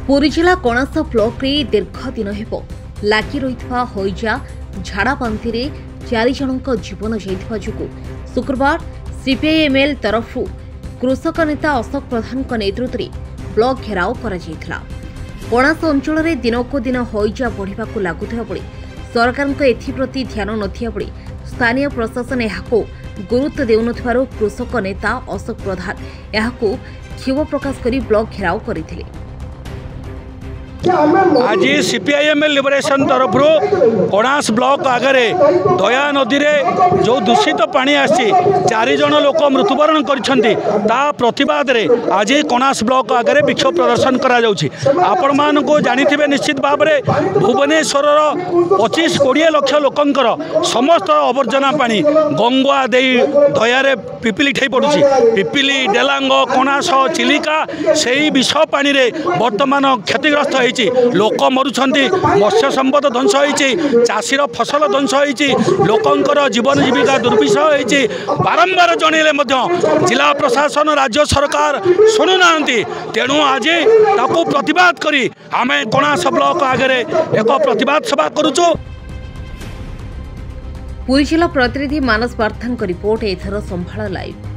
पुरी जिला कणास ब्लॉक रे दीर्घ दिन हेब लागी रही हईजा झाड़ा बांति 4 जनक जीवन जाइथिबा जुगु शुक्रवार सीपीआईएमएल तरफ कृषक नेता अशोक प्रधान नेतृत्व में ब्लॉक घेराव करा जायथिला। कणास अंचल में दिनकू दिन हईजा बढ़ा लगुवा बेले सरकार एप्रति ध्यान नथिया बेले स्थानीय प्रशासन यहाको गुरुत्व देउनथिबारु कृषक नेता अशोक प्रधान यहाको क्षोभ प्रकाश करी ब्लॉक घेराव करथिले। आज सीपीआईएमएल लिबरेशन तरफ कणास ब्लॉक आगे दया नदी में जो दूषित पानी आसी 4 जन लोक मृत्युवरण करतिबाद आज कणास ब्लॉक आगे विक्षोभ प्रदर्शन आपण मानको जानिथिबे निश्चित भाव में भुवनेश्वर 25-20 लाख लोकंकर समस्त आवर्जना पानी गंगुआ दे दयारे पिपिली ठई पड़ुछि। पिपिली डेलांग कणास चिलिका से विष पानी रे वर्तमान क्षतिग्रस्त लोक मरुछंती, मत्स्य संपद ध्वंस होइछि, चाषीर फसल ध्वंस होइछि, लोकंकर जीवन जीविका दुर्विषह होइछि। बारंबार जणेले मध्य जिला प्रशासन राज्य सरकार सुनु नांती। तेणु आज ताकू प्रतिवाद करी आमे कणास ब्लॉक आगे एक प्रतिवाद सभा करूछु। पुरी जिला प्रतिनिधि मानस पार्थन रिपोर्ट एथर संभाळ लाइव।